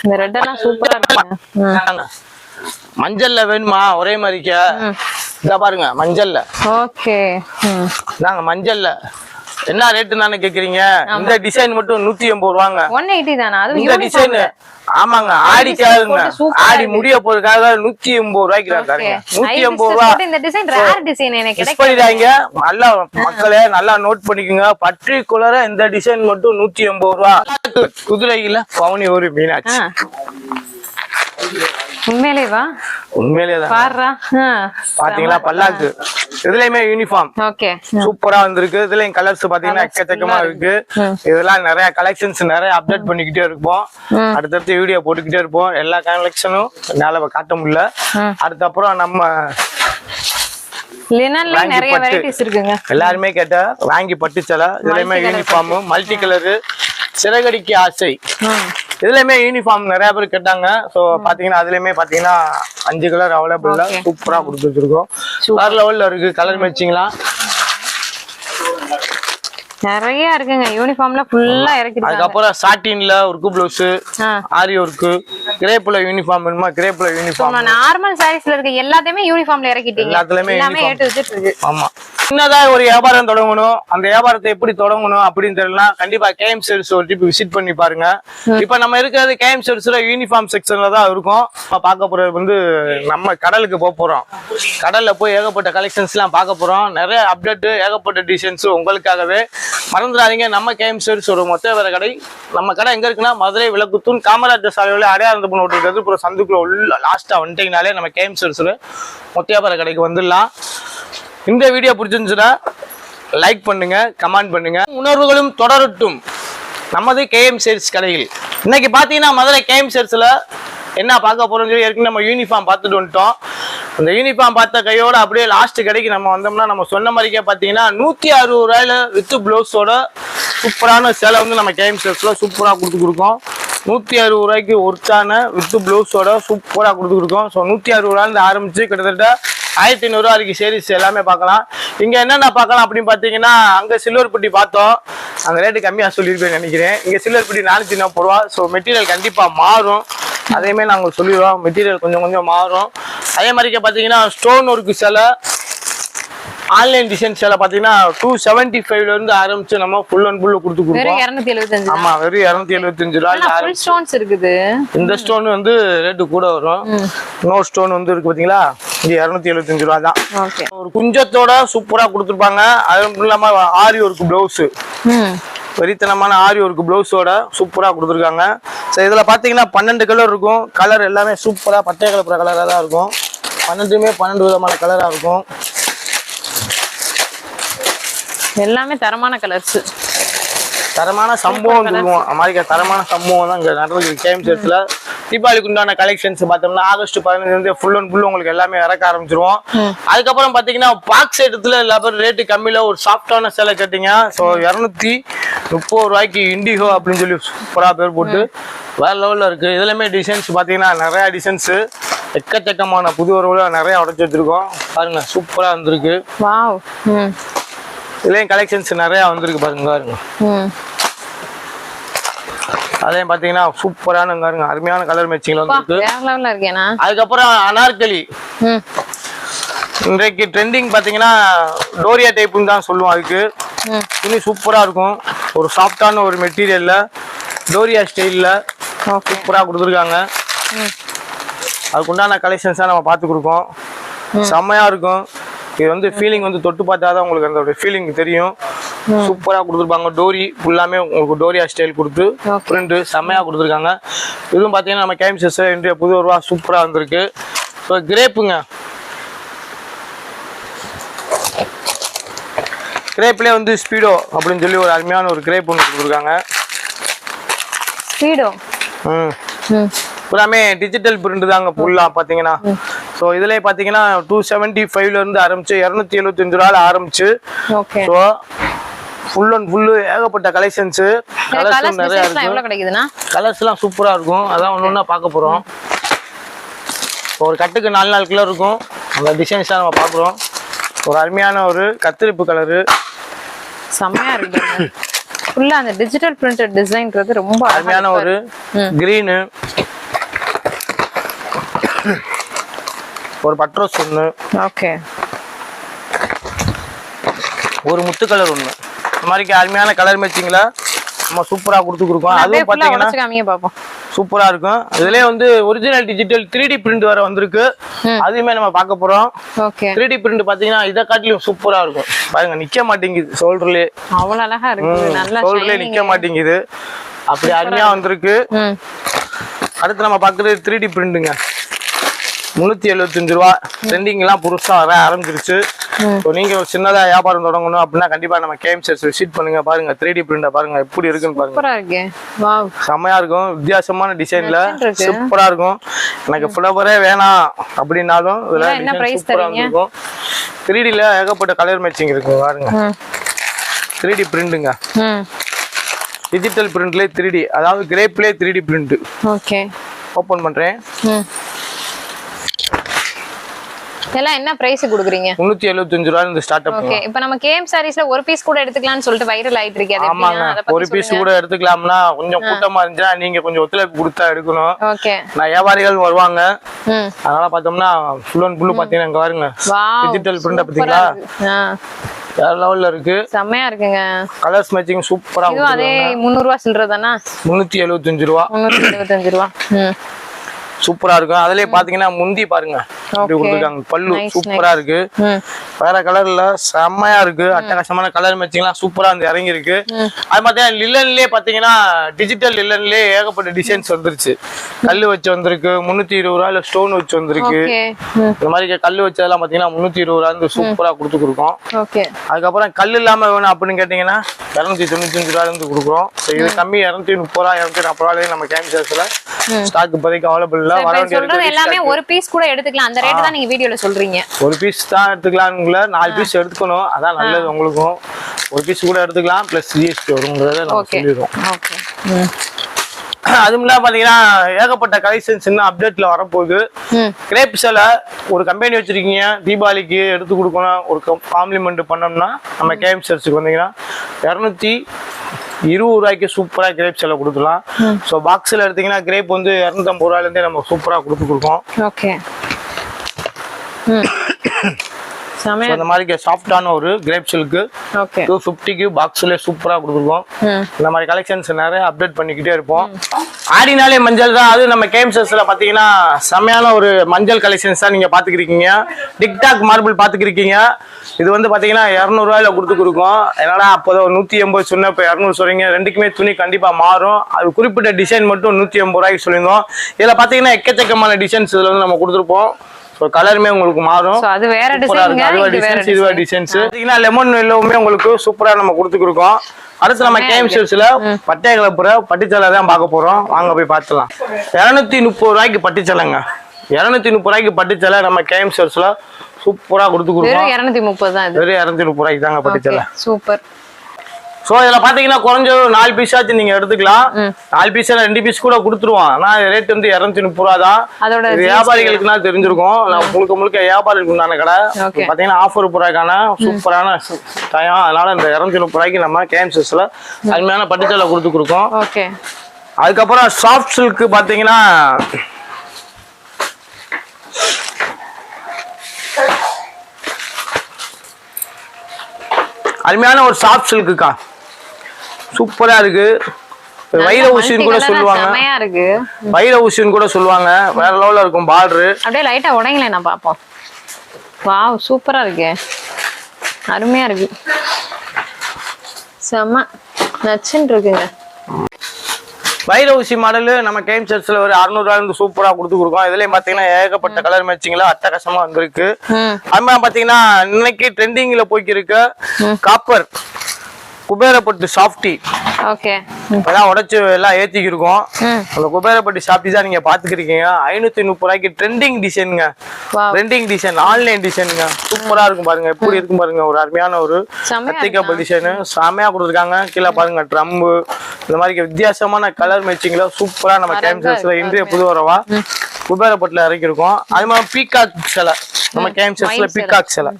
இந்த ரெட் எல்லாம் சூப்பரா இருக்கு. மஞ்சள்ல வேணுமா ஒரே மாதிரிக்க இத பாருங்க, மஞ்சள்ல. ஓகே, நாங்க மஞ்சள்ல என்ன ரேட்டு தானே கேக்குறீங்க? இந்த டிசைன் மட்டும் 180 ரூபாங்க. 180 தானா? அது இந்த டிசைன். ஆமாங்க, ஆடிக்காக ஆடி முடிய போறதுக்காக 180 ரூபாய்க்கு தரீங்க. 180 ரூபாய். இந்த டிசைன் ரேர் டிசைன் எனக்கு கிடைக்கல. நல்லா மக்களே நல்லா நோட் பண்ணிக்கோங்க. பர்టిక్యులரா இந்த டிசைன் மட்டும் 180 ரூபாய். குதிரையில பவுனி ஒரு மீனாட்சி. உண்மையிலேவா? உண்மையிலேதான். பாத்தீங்களா பல்லாக்கு. இதுலயுமே யூனிஃபார்ம் சூப்பரா வந்திருக்கு. இதுலயும் கலர்ஸ் பாத்தீங்கன்னா எக்கச்சக்கமா இருக்கு. இதெல்லாம் நிறைய கலெக்ஷன்ஸ் நிறைய அப்டேட் பண்ணிக்கிட்டே இருப்போம். அடுத்தடுத்து வீடியோ போட்டுக்கிட்டே இருப்போம். எல்லா கலெக்ஷனும் என்னால காட்ட முடியல. அதுக்கப்புறம் நம்ம எல்லாருமே கேட்ட வாங்கி பட்டு சேலை. இதுலயுமே யூனிஃபார்ம் மல்டி கலரு. சிறகடிக்கு ஆசை. இதுலயுமே யூனிஃபார்ம் நிறைய பேர் கேட்டாங்க. சோ பாத்தீங்கன்னா அதுலயுமே பாத்தீங்கன்னா 5 கலர் அவைலபிள்ல சூப்பரா கொடுத்து வச்சிருக்கோம். வேற லெவல்ல இருக்கு. கலர் மேட்சிங்லாம் நிறைய இருக்குங்க. யூனிஃபார்ம்ல ஃபுல்லா இறக்கிட்டாங்க. அதுக்கப்புறம் சாட்டின்ல ஒர்க் ப்ளவுஸ், ஆரி ஒர்க், கிரேப்ல யூனிஃபார்ம் வேணுமா கிரேப்ல யூனிஃபார்ம். நார்மல் சாரீஸ்ல இருக்க எல்லாத்தையுமே யூனிஃபார்ம்ல இறக்கிட்டீங்க. எல்லாத்துலயுமே எல்லாமே ஏட்டு வச்சிட்டு இருக்கு. ஆமா, சின்னதா ஒரு வியாபாரம் தொடங்கணும், அந்த வியாபாரத்தை எப்படி தொடங்கணும் அப்படின்னு தெரியல, கண்டிப்பா கேஎம் செல்ஸ் ஒரு ட்ரிப் விசிட் பண்ணி பாருங்க. இப்ப நம்ம இருக்கிறது கேஎம் செல்ஸ்ல யூனிஃபார்ம் செக்ஷன்ல தான் இருக்கும். பார்க்க போறது வந்து நம்ம கடலுக்கு போறோம். கடல்ல போய் ஏகப்பட்ட கலெக்ஷன்ஸ் எல்லாம் பார்க்க போறோம். நிறைய அப்டேட், ஏகப்பட்ட டிசைன்ஸ் உங்களுக்காகவே. மறந்துடாதீங்க, நம்ம கேஎம் செல்ஸ் ஒரு மொத்த வேற கடை. நம்ம கடை எங்க இருக்குன்னா மதுரை விளக்குத்தூண் காமராஜர் சாலையில அடையாளம் ஓட்டுறது அப்புறம் சந்துக்குள்ள உள்ள லாஸ்டா வந்துட்டீங்கனாலே நம்ம கேஎம் செல்ஸ்ல மொத்த கடைக்கு வந்துடலாம். இந்த வீடியோ பிடிச்சிருந்துச்சுன்னா லைக் பண்ணுங்க, கமெண்ட் பண்ணுங்க. உணர்வுகளும் தொடரட்டும் நமது கேஎம் செல்ஸ் கடையில். இன்னைக்கு பாத்தீங்கன்னா மதுரை கேஎம் செல்ஸ்ல என்ன பார்க்க போறோம்னு சொல்லி ஏற்கனவே நம்ம யூனிஃபார்ம் பார்த்துட்டு வந்துட்டோம். அந்த யூனிஃபார்ம் பார்த்த கையோட அப்படியே லாஸ்ட் கடைக்கு நம்ம வந்தோம்னா நம்ம சொன்ன மாதிரிக்கே பாத்தீங்கன்னா 160 ரூபாயில வித் பிளவுஸோட சூப்பரான சேலை வந்து நம்ம கேஎம் செல்ஸ்ல சூப்பரா கொடுத்துருக்கோம். 160 ரூபாய்க்கு ஒர்த்தான வித் பிளவுஸோட சூப்பரா கொடுத்துருக்கோம். ஸோ 160 ரூபாயிலிருந்து ஆரம்பிச்சு கிட்டத்தட்ட 1500 ரூபா வரைக்கும் சேரீஸ் எல்லாமே பார்க்கலாம். இங்க என்னென்ன பார்க்கலாம் அப்படின்னு பாத்தீங்கன்னா, அங்க சில்வர் புட்டி பார்த்தோம், அந்த ரேட்டு கம்மியா சொல்லியிருப்பேன் நினைக்கிறேன். இங்க சில்வர் புட்டி 440 ரூபா. ஸோ மெட்டீரியல் கண்டிப்பா மாறும், அதேமாதிரி நாங்கள் சொல்லிடுவோம். மெட்டீரியல் கொஞ்சம் மாறும். அதே மாதிரிக்கே பார்த்தீங்கன்னா ஸ்டோன் ஒர்க்கு சேலை, ஆன்லைன் டிசைன் சேலை பார்த்தீங்கன்னா 275 இருந்து ஆரம்பிச்சு நம்ம ஃபுல் அண்ட் ஃபுல் கொடுத்துருக்கோம். 275. ஆமா, வெறும் 275 ரூபாய். ஸ்டோன்ஸ் இருக்குது. இந்த ஸ்டோன் வந்து ரேட்டு கூட வரும். இன்னொரு ஸ்டோன் வந்து இருக்கு பாத்தீங்களா, இது 275 ரூபா தான். ஒரு குஞ்சத்தோட சூப்பரா கொடுத்துருப்பாங்க. அது இல்லாம ஆரி ஒர்க் பிளவுஸ், வெறித்தனமான ஆரி ஒர்க் பிளவுஸோட சூப்பரா கொடுத்துருக்காங்க. சரி, இதுல பாத்தீங்கன்னா 12 கலர் இருக்கும். கலர் எல்லாமே சூப்பரா பட்டை கலப்புற கலரா தான் இருக்கும். 12மே 12 விதமான கலரா இருக்கும். எல்லாமே தரமான கலர்ஸ், தரமான சம்பவம் சொல்லுவோம். அமெரிக்கா தரமான சம்பவம் தான் இங்க நடந்திருக்கு கேஎம் செல்ஸ்ல. தீபாவளிக்கு உண்டான கலெக்ஷன்ஸ் பார்த்தோம்னா ஆகஸ்ட் 15 ஃபுல் அண்ட் ஃபுல் உங்களுக்கு எல்லாமே இறக்க ஆரம்பிச்சிருவோம். அதுக்கப்புறம் பாத்தீங்கன்னா பாக்ஸ் ஐட்டத்துல எல்லா பேரும் ரேட்டு கம்மியில ஒரு சாஃப்டான சேலை கேட்டீங்க. ஸோ 230 ரூபாய்க்கு இண்டிகோ அப்படின்னு சொல்லி சூப்பரா பேர் போட்டு வேற லெவல்ல இருக்கு. இதுலயுமே டிசைன்ஸ் பாத்தீங்கன்னா நிறைய டிசைன்ஸ், எக்கச்சக்கமான புது உறவுல நிறைய உடச்சு வச்சிருக்கோம். பாருங்க, சூப்பரா வந்திருக்கு. இதுலயும் கலெக்ஷன்ஸ் நிறைய வந்திருக்கு பாருங்க. அதையும் பாத்தீங்கன்னா சூப்பரான பாருங்க, அருமையான கலர் மேட்சிங்ல வந்திருக்கு. அதுக்கப்புறம் அனார்கலி இன்றைக்கு ட்ரெண்டிங் பாத்தீங்கன்னா டோரியா டைப்னு தான் சொல்லுவோம். அதுக்கு துணி சூப்பரா இருக்கும். ஒரு சாஃப்டான ஒரு மெட்டீரியல்ல டோரியா ஸ்டைல்ல சூப்பரா கொடுத்துருக்காங்க. அதுக்குண்டான கலெக்ஷன்ஸ் தான் நம்ம பார்த்து கொடுக்கோம். செம்மையா இருக்கும். இது வந்து ஃபீலிங் வந்து தொட்டு பார்த்தாதான் உங்களுக்கு அந்த ஃபீலிங் தெரியும். சூப்பரா கொடுத்துருப்பாங்க. டோரி ஃபுல்லாமே உங்களுக்கு டோரியா ஸ்டைல் கொடுத்து பிரிண்ட் செம்மையா கொடுத்துருக்காங்க. இதுவும் பாத்தீங்கன்னா நம்ம கேஎம் செல்ஸ் இன்றைய புது ரூபா சூப்பரா வந்திருக்கு. ஸோ கிரேப்புங்க, கிரேப்லேயே வந்து ஸ்பீடோ அப்படின்னு சொல்லி ஒரு அருமையான ஒரு கிரேப் ஒன்று கொடுத்துருக்காங்க. ஸ்பீடோ எல்லாமே டிஜிட்டல் பிரிண்ட் தாங்க ஃபுல்லா பாத்தீங்கன்னா. ஸோ இதுல பாத்தீங்கன்னா 275 இருந்து ஆரம்பிச்சு 275 ரூபாயில ஆரம்பிச்சு. ஸோ ஃபுல் அண்ட் ஃபுல்லு ஏகப்பட்ட கலெக்ஷன்ஸ், கலர்ஸ் நிறைய இருக்கு. கலர்ஸ் எல்லாம் சூப்பரா இருக்கும். அதான் ஒண்ணு பார்க்க போறோம். ஒரு கட்டுக்கு 4 கலர் இருக்கும். அந்த டிசைன்ஸ் தான் நம்ம பாக்குறோம். ஒரு அருமையான ஒரு கத்திரிப்பு கலரு செம்மையா இருக்கு. ஃபுல்லா அந்த டிஜிட்டல் பிரிண்டட் டிசைன்றது ரொம்ப அருமையான ஒரு கிரீனு, ஒரு பட்ரோஸ் ஒன்று, ஒரு முத்து கலர் ஒன்று. இந்த மாதிரி அருமையான கலர் மேட்சிங்ல நம்ம சூப்பரா கொடுத்துருக்கோம். அதுவும் பாத்தீங்கன்னா சூப்பரா இருக்கும். இதுலயே வந்து ஒரிஜினல் டிஜிட்டல் 3D பிரிண்ட் வர வந்திருக்கு. அதுவுமே நம்ம பார்க்க போறோம். 3D பிரிண்ட் பாத்தீங்கன்னா இதை காட்டிலும் சூப்பரா இருக்கும். பாருங்க, நிக்க மாட்டேங்குது ஷோல்டர்லயே, அவ்வளவு அழகா இருக்கு. நல்லா ஷோல்டர்லயே நிக்க மாட்டேங்குது. அப்படி அருமையா வந்திருக்கு. அடுத்து நம்ம பாக்குறது 3D பிரிண்ட்டுங்க. 375 ரூபா. ட்ரெண்டிங் எல்லாம் புதுசா வர ஆரம்பிச்சிருச்சு. நீங்க சின்னதா வியாபாரம் தொடங்கணும் அப்படின்னா கண்டிப்பா நம்ம கேஎம் செல்ஸ் விசிட் பண்ணுங்க. பாருங்க 3D பிரிண்ட பாருங்க எப்படி இருக்குன்னு பாருங்க. செம்மையா இருக்கும். வித்தியாசமான டிசைன்ல சூப்பரா இருக்கும். எனக்கு ஃப்ளவரே வேணாம் அப்படின்னாலும் சூப்பரா இருக்கும். 3Dல ஏகப்பட்ட கலர் மேட்சிங் இருக்கு பாருங்க. 3D பிரிண்ட்டுங்க. டிஜிட்டல் பிரிண்ட்ல 3D, அதாவது கிரேப்ல 3D பிரிண்ட். ஓபன் பண்றேன். இதெல்லாம் என்ன பிரைஸ் கொடுக்குறீங்க? 375 ரூபாய் இந்த ஸ்டார்ட் அப். ஓகே, இப்போ நம்ம கேஎம் சாரீஸ்ல ஒரு பீஸ் கூட எடுத்துக்கலாம்னு சொல்லிட்டு வைரல் ஆயிட்டு இருக்கு. அது ஆமாங்க, ஒரு பீஸ் கூட எடுத்துக்கலாம்னா கொஞ்சம் கூட்டமா இருந்துச்சா நீங்க கொஞ்சம் ஒத்துழைப்பு கொடுத்தா எடுக்கணும். ஓகே, நான் வியாபாரிகள் வருவாங்க. அதனால பார்த்தோம்னா ஃபுல் அண்ட் ஃபுல் பாத்தீங்கன்னா இங்க பாருங்க, டிஜிட்டல் பிரிண்ட் பாத்தீங்களா, வேற லெவல்ல இருக்கு. செம்மையா இருக்குங்க. கலர்ஸ் மேட்சிங் சூப்பரா. இது அதே 300 ரூபாய் சில்லறதானா? 375 ரூபாய். 375 ரூபாய். சூப்பரா இருக்கும். அதுலயே பாத்தீங்கன்னா முந்தி பாருங்க இப்படி கொடுத்துருக்காங்க. பல்லு சூப்பரா இருக்கு. வேற கலர்ல செம்மையா இருக்கு. அட்டகாசமான கலர் மேட்சிங்லாம் சூப்பரா வந்து இறங்கி இருக்கு. அது பாத்தீங்கன்னா லில்லன்லயே பாத்தீங்கன்னா டிஜிட்டல் லில்லன்லயே ஏகப்பட்ட டிசைன்ஸ் வந்துருச்சு. கல்லு வச்சு வந்திருக்கு 320 ரூபாயில ஸ்டோன் வச்சு வந்திருக்கு. இந்த மாதிரி கல்லு வச்சதெல்லாம் பாத்தீங்கன்னா 320 ரூபாய் சூப்பரா கொடுத்துருக்கோம். அதுக்கப்புறம் கல் இல்லாம வேணும் அப்படின்னு கேட்டீங்கன்னா 295 ரூபாயில இருந்து கொடுக்குறோம். இது கம்மி 230 ரூபாய் 240 ரூபாயில நம்ம கேம்சர்ஸ்ல ஸ்டாக் இப்போதைக்கு அவைலபிள். எல்லாமே ஒரு பீஸ் கூட எடுத்துக்கலாம். அந்த ரேட் தான் நீங்க வீடியோல சொல்றீங்க. ஒரு பீஸ் தான் எடுத்துக்கலாம்ங்களா? 4 பீஸ் எடுத்துக்கணும். அதான் நல்லது உங்களுக்கும். ஒரு பீஸ் கூட எடுத்துக்கலாம். பிளஸ் ஜிஎஸ்டி வருங்கிறத நம்ம சொல்லிடுறோம். அதுவும் இல்லாம பாத்தீங்கன்னா ஏகப்பட்ட கலெக்ஷன்ஸ் இன்னும் அப்டேட்ல வரப்போகுது. கிரேப் சேலை ஒரு கம்பெனி வச்சிருக்கீங்க, தீபாவளிக்கு எடுத்து கொடுக்கணும், ஒரு காம்ப்ளிமெண்ட் பண்ணோம்னா நம்ம கேம் சர்ச்சுக்கு வந்தீங்கன்னா 220 ரூபாய்க்கு சூப்பரா கிரேப் சேலை கொடுத்துலாம். ஸோ பாக்ஸ்ல எடுத்தீங்கன்னா கிரேப் வந்து 250 ரூபாயில இருந்தே நம்ம சூப்பரா கொடுத்துருக்கோம். ஓகே. இந்த மாதிரி சாஃப்டான ஒரு கிரேப் சில்க்கு 250க்கு பாக்ஸ்ல சூப்பரா கொடுத்துருக்கோம். இந்த மாதிரி கலெக்ஷன்ஸ் நிறைய அப்டேட் பண்ணிக்கிட்டே இருப்போம். ஆடினாலே மஞ்சள் தான். அது நம்ம கேம்சஸ்ல பாத்தீங்கன்னா செமையான ஒரு மஞ்சள் கலெக்ஷன்ஸ் தான் நீங்க பாத்துக்கிறீங்க. TikTok marble பாத்துக்கிறீங்க. இது வந்து பாத்தீங்கன்னா 200 ரூபாயில கொடுத்துருக்கோம். என்னடா அப்போதான் 180 சொன்ன இப்ப 200 சொல்றீங்க. ரெண்டுக்குமே துணி கண்டிப்பா மாறும். அது குறிப்பிட்ட டிசைன் மட்டும் 180 ரூபாய்க்கு சொல்லியிருந்தோம். இதுல பாத்தீங்கன்னா எக்கச்சக்கமான டிசைன்ஸ் இதுல வந்து நம்ம கொடுத்துருப்போம். கலருமே உங்களுக்கு மாறும். அது வேற டிசைன்ங்க, இது வேற டிசைன்ஸ். பாத்தீங்கன்னா லெமன் எல்லோவுமே உங்களுக்கு சூப்பரா நம்ம கொடுத்துருக்கோம். அடுத்து நம்ம கேம்சர்ஸ்ல பட்டை கலப்புற பட்டுச்சலை தான் பார்க்க போறோம். வாங்க போய் பார்த்துலாம். 230 ரூபாய்க்கு பட்டுச்சலைங்க. 230 ரூபாய்க்கு பட்டுச்சலை நம்ம கேம்சர்ஸ்ல சூப்பரா கொடுத்துருக்கோம். 230 தான். இது 230 ரூபாய்க்கு தாங்க பட்டுச்சலை. சூப்பர். சோ இதுல பாத்தீங்கன்னா குறைஞ்ச 4 பீஸ் ஆச்சு நீங்க எடுத்துக்கலாம். 4 பீஸ் 2 பீஸ் கூட கொடுத்துருவோம். ஆனா ரேட் வந்து 230 ரூபா தான். வியாபாரிகளுக்குனா தெரிஞ்சிருக்கும். முழுக்க முழுக்க வியாபாரிகளுக்கு உண்டான கடை. பாத்தீங்கன்னா ஆஃபர் புறாக்கான சூப்பரான டயம். அதனால இந்த 230 ரூபாய்க்கு நம்ம கேம்சஸ்ல அருமையான பட்டுச்சலை கொடுத்துருக்கோம். அதுக்கப்புறம் சாஃப்ட் சில்க் பாத்தீங்கன்னா அருமையான ஒரு சாஃப்ட் சில்க்குக்கா சூப்பரா இருக்கு. வைர ஊசின்னு கூட சொல்லுவாங்க. வைர ஊசின்னு கூட சொல்லுவாங்க. வேற லெவல்ல இருக்கும். பார்டர் அப்படியே லைட்டா உடைங்களே நான் பாப்போம். வாவ் சூப்பரா இருக்கு. அருமையா இருக்கு. செம்ம நச்சுன்னு இருக்குங்க. வைர ஊசி மாடல் நம்ம கேம்சர்ஸ்ல ஒரு 600 ரூபாய் சூப்பரா கொடுத்துருக்கோம். இதுலயும் பாத்தீங்கன்னா ஏகப்பட்ட கலர் மேட்சிங்ல அட்டகாசமா வந்திருக்கு. அது மாதிரி பாத்தீங்கன்னா இன்னைக்கு ட்ரெண்டிங்ல போய்க்கு இருக்கு காப்பர் குபேரப்பட்டு சாஃப்டி. இப்பதான் உடைச்சு எல்லாம் ஏத்திக்கு இருக்கோம். அந்த குபேரப்பட்டி சாஃப்டி தான் நீங்க பாத்துக்கிறீங்க. 530 ரூபாய்க்கு ட்ரெண்டிங் டிசைனுங்க. ட்ரெண்டிங் டிசைன் ஆன்லைன் டிசைனுங்க. சூப்பரா இருக்கும் பாருங்க. எப்படி இருக்கும் பாருங்க. ஒரு அருமையான ஒரு கத்திரிக்காய் டிசைனு செமையா கொடுத்துருக்காங்க. கீழே பாருங்க ட்ரம்பு. இந்த மாதிரி வித்தியாசமான கலர் மேட்சிங்ல சூப்பரா நம்ம கேம்சர்ஸ்ல இன்றைய புது வரவா குபேரப்பட்டுல இறக்கிருக்கோம். அது மாதிரி பீகாக் சிலை நம்ம கேம்சர்ஸ்ல பீகாக் சிலை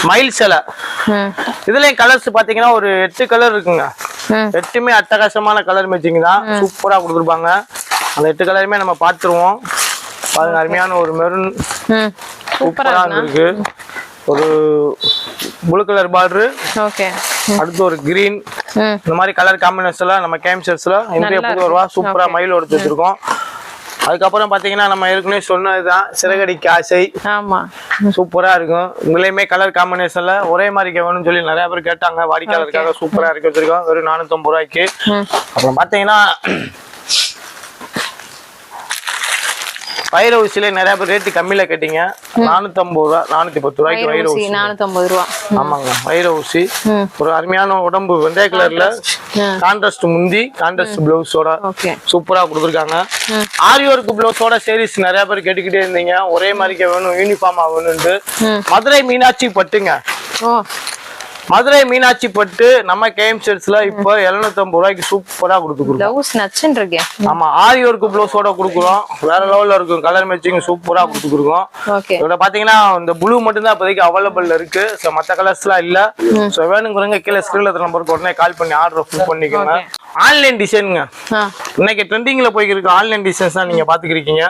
மயில் சிலை. இதுலயும் கலர்ஸ் பாத்தீங்கன்னா ஒரு 8 கலர் இருக்குங்க. 8மே அட்டகாசமான கலர் மேட்சிங் தான். சூப்பரா கொடுத்துருப்பாங்க. அந்த 8 கலருமே நம்ம பாத்துருவோம். பாருங்க அருமையான ஒரு மெரூன் சூப்பரா இருக்கு. ஒரு ப்ளூ கலர் பார்டர். அடுத்து ஒரு கிரீன். இந்த மாதிரி கலர் காம்பினேஷன்ல நம்ம கேம்சர்ஸ்ல இன்றைய புது வருவா சூப்பரா மயில் எடுத்து வச்சிருக்கோம். அதுக்கப்புறம் பாத்தீங்கன்னா நம்ம ஏற்கனவே சொன்னதுதான் சிறகடிக்கு ஆசை. சூப்பரா இருக்கும். உங்களையுமே கலர் காம்பினேஷன்ல ஒரே மாதிரி வேணும்னு சொல்லி நிறைய பேர் கேட்டாங்க. வாடிக்கையாளருக்காக சூப்பரா இருக்கு வச்சிருக்கோம். வெறும் 450 ரூபாய்க்கு. அப்புறம் பாத்தீங்கன்னா வைர ஊசியில நிறைய பேர் ரேட்டு கம்மியில கேட்டீங்க. 450 ரூபா 410 ரூபாய்க்கு வைர ஊசி. 450 ரூபா. ஆமாங்க வைர ஊசி. ஒரு அருமையான உடம்பு வெந்தய கலர்ல கான்ட்ராஸ்ட் முந்தி கான்ட்ராஸ்ட் பிளவுஸோட சூப்பரா கொடுத்துருக்காங்க. ஆரி ஒர்க் பிளவுஸோட சேரீஸ் நிறைய பேர் கேட்டுக்கிட்டே இருந்தீங்க. ஒரே மாதிரி வேணும் யூனிஃபார்மா வேணும்னு. மதுரை மீனாட்சி பட்டுங்க. மதுரை மீனாட்சி பட்டு நம்ம கேம்சர்ஸ்ல இப்ப 750 ரூபாய்க்கு சூப்பரா கொடுத்துருக்கோம். ஆமா ஆரி ஒர்க் பிளவுஸோட கொடுக்குறோம். வேற லெவல்ல இருக்கும். கலர் மேட்சிங் சூப்பரா கொடுத்துருக்கோம். இதோட பாத்தீங்கன்னா இந்த ப்ளூ மட்டும் தான் இப்போதைக்கு அவைலபிள் இருக்கு. மத்த கலர்ஸ் எல்லாம் இல்ல. வேணுங்கிறவங்க கீழே ஸ்கிரீன்ல நம்பருக்கு உடனே கால் பண்ணி ஆர்டர் ஃபுல் பண்ணிக்கோங்க. ஆன்லைன் டிசைனுங்க. இன்னைக்கு ட்ரெண்டிங்ல போய்க்கு இருக்கு ஆன்லைன் டிசைன்ஸ் தான் நீங்க பாத்துக்கிறீங்க.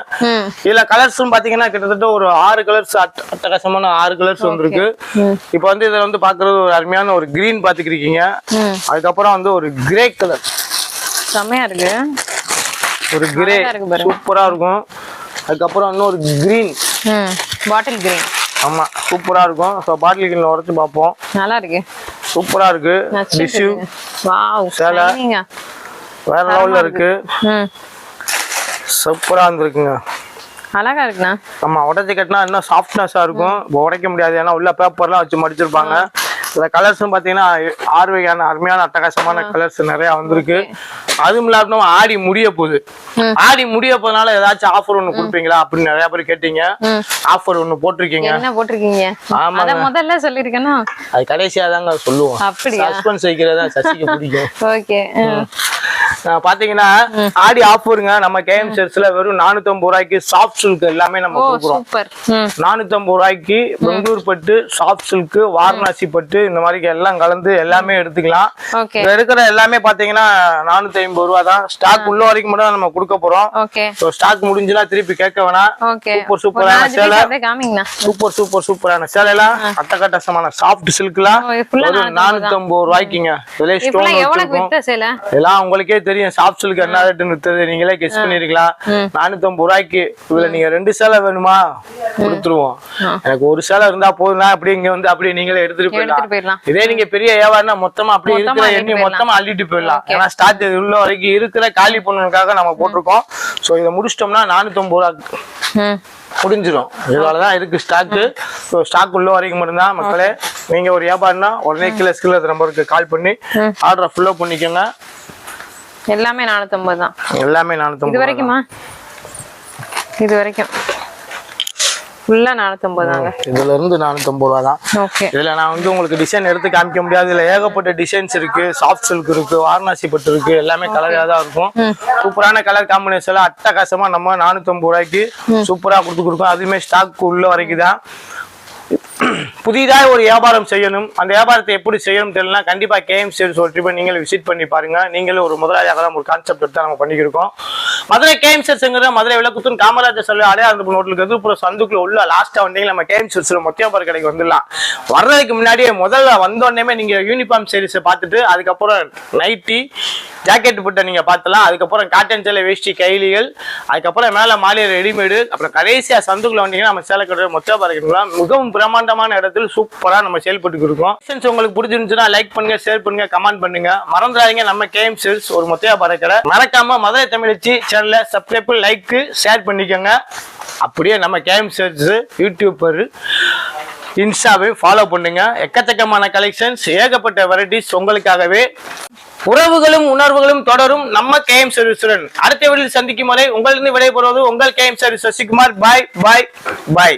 இதுல கலர்ஸும் பாத்தீங்கன்னா கிட்டத்தட்ட ஒரு 6 கலர்ஸ் அட்டகாசமான 6 கலர்ஸ் வந்திருக்கு. இப்போ வந்து இதுல வந்து பாக்குறது ஒரு அருமையான ஒரு கிரீன் பாத்துக்கிறீங்க. அதுக்கப்புறம் வந்து ஒரு கிரே கலர் செமையா இருக்கு. ஒரு கிரே சூப்பரா இருக்கும். அதுக்கப்புறம் இன்னொரு கிரீன் பாட்டில் கிரீன். ஆமா சூப்பரா இருக்கும். ஸோ பாட்டில் கிரீன்ல உரைச்சு பார்ப்போம். நல்லா இருக்கு, சூப்பரா இருக்கு. டிஷ்யூ வாவ் சேலை வேற லெவல்ல இருக்கு. சூப்பரா இருந்திருக்குங்க. அழகா இருக்குண்ணா. ஆமா உடைச்சு கட்டினா இன்னும் சாஃப்ட்னஸா இருக்கும். இப்போ உடைக்க முடியாது, ஏன்னா உள்ள பேப்பர்லாம் வச்சு மடிச்சிருப்பாங்க. இந்த கலர்ஸும் பாத்தீங்கன்னா 6 வகையான அருமையான அட்டகாசமான கலர்ஸ் நிறைய வந்திருக்கு. அதுவும் இல்லாம ஆடி முடிய போகுது. ஆடி முடிய போறதுனால ஏதாச்சும் ஆஃபர் ஒண்ணு கொடுப்பீங்களா அப்படின்னு நிறைய பேர் கேட்டீங்க. ஆஃபர் ஒண்ணு போட்டிருக்கீங்க. என்ன போட்டிருக்கீங்க? ஆமா அத முதல்ல சொல்லிருக்கேனா? அது கடைசியா தாங்க சொல்லுவோம். அப்படியே சஸ்பென்ஸ் வைக்கிறதா சசிக்கு பிடிக்கும். ஓகே. பாத்தீங்கன்னா ஆடி ஆஃபருங்க. நம்ம கேஎம் செட்ஸ்ல வெறும் 450 ரூபாய்க்கு சாஃப்ட் சில்க் எல்லாமே நம்ம கொடுக்குறோம். 450 ரூபாய்க்கு பெங்களூர் பட்டு, சாஃப்ட் சில்க், வாரணாசி பட்டு இந்த மாதிரி எல்லாம் கலந்து எல்லாமே எடுத்துக்கலாம். இதுல இருக்கிற எல்லாமே பாத்தீங்கன்னா 450 ரூபா தான். ஸ்டாக் உள்ள வரைக்கும் மட்டும் நம்ம கொடுக்க போறோம். ஸ்டாக் முடிஞ்சுனா திருப்பி கேட்க வேணாம். சூப்பர் சூப்பரான சேலை, சூப்பரான சேலை எல்லாம் அட்டகாட்டமான சாஃப்ட் சில்க்லாம் 450 ரூபாய்க்குங்க. எல்லாம் உங்களுக்கே தெரியும் சாஃப்ட் சில்க் என்ன ரேட்டுன்னு வித்தது. நீங்களே கெஸ் பண்ணிருக்கலாம். 450 ரூபாய்க்கு இதுல நீங்க 2 சேலை வேணுமா கொடுத்துருவோம். எனக்கு ஒரு சேலை இருந்தா போதும், அப்படி இங்க வந்து அப்படியே நீங்களே எடுத்துட்டு போயிடலாம். இதே நீங்க பெரிய வியாபாரம்னா மொத்தமா அப்படியே இருக்கிற எண்ணி மொத்தமா அள்ளிட்டு போயிடலாம். ஏன்னா ஸ்டாக் உள்ள வரைக்கும் இருக்கிற காலி பண்ணுக்காக நம்ம போட்டிருக்கோம். சோ இதை முடிச்சிட்டோம்னா 450 ரூபாய்க்கு முடிஞ்சிடும். இதனாலதான் இருக்கு ஸ்டாக்கு. ஸ்டாக் உள்ள வரைக்கும் மட்டும்தான் மக்களே. நீங்க ஒரு வியாபாரம்னா உடனே கீழே நம்பருக்கு கால் பண்ணி ஆர்டரை ஃபுல்லோ பண்ணிக்கோங்க. எல்லாமே 450 தான். எல்லாமே 450. இது வரைக்குமா? இது வரைக்கும் ஃபுல்லா 450 தாங்க. இதுல இருந்து 450 ரூபா தான். இதுல நான் வந்து உங்களுக்கு டிசைன் எடுத்து காமிக்க முடியாது. இதுல ஏகப்பட்ட டிசைன்ஸ் இருக்கு. சாஃப்ட் சில்க் இருக்கு, வாரணாசி பட்டு இருக்கு. எல்லாமே கலரா தான் இருக்கும். சூப்பரான கலர் காம்பினேஷன் அட்டகாசமா நம்ம 450 ரூபாய்க்கு சூப்பரா கொடுத்துருக்கோம். அதுவுமே ஸ்டாக் உள்ள வரைக்கும் தான். புதிதாக ஒரு வியாபாரம் செய்யணும். அந்த வியாபாரத்தை எப்படி செய்யணும் தெரியல, கண்டிப்பா கேஎம் சேல்ஸ் ஒரு ட்ரிப் நீங்களும் விசிட் பண்ணி பாருங்க. நீங்களும் ஒரு முதலாளியாக ஒரு கான்செப்ட் எடுத்து நம்ம பண்ணிருக்கோம். மதுரை கேஎம் சேல்ஸ்ங்கிற மதுரை விளக்குத்தூர் காமராஜர் சொல்லி அடையாள ஹோட்டலுக்கு எதிர்ப்புற சந்துக்குள்ள உள்ள லாஸ்டா வந்தீங்க நம்ம கேஎம் சேல்ஸ்ல மொத்தியாபார் கடைக்கு வந்துடலாம். வர்றதுக்கு முன்னாடியே முதல்ல வந்தோடனே நீங்க யூனிஃபார்ம் சீரிஸை பார்த்துட்டு அதுக்கப்புறம் நைட்டி ஜாக்கெட் போட்ட நீங்க பார்த்தலாம். அதுக்கப்புறம் காட்டன் சேலை, வேஷ்டி, கைலிகள், அதுக்கப்புறம் மேல மாலை ரெடிமேடு, அப்புறம் கடைசியா சந்துக்குள்ள வந்தீங்கன்னா நம்ம சேலை கடை மொத்தியாபார் கடைக்கலாம். மிகவும் பிரம்மாண்டமான இடத்துல சூப்பரா நம்ம செயல்பட்டு இருக்கோம். உங்களுக்கு பிடிச்சிருந்துச்சுன்னா லைக் பண்ணுங்க, ஷேர் பண்ணுங்க, கமெண்ட் பண்ணுங்க. மறந்துடாதீங்க நம்ம கேஎம் சேல்ஸ் ஒரு மொத்தியாபார் கடை. மறக்காம மதுரை தமிழச்சி சேனலை சப்ஸ்கிரைப், லைக், ஷேர் பண்ணிக்கோங்க. அப்படியே நம்ம கேஎம் சேல்ஸ் யூடியூப் இன்ஸ்டாவை ஃபாலோ பண்ணுங்க. எக்கச்சக்கமான கலெக்ஷன்ஸ், ஏகப்பட்ட வெரைட்டிஸ் உங்களுக்காகவே. உறவுகளும் உணர்வுகளும் தொடரும் நம்ம கேஎம் சர்வீஸுடன். அடுத்த வீடியோவில் சந்திக்கும் வரை உங்களிருந்து விடைபெறுவது உங்கள் கேஎம் சர்வீஸ் சசிகுமார். பாய் பாய் பாய்.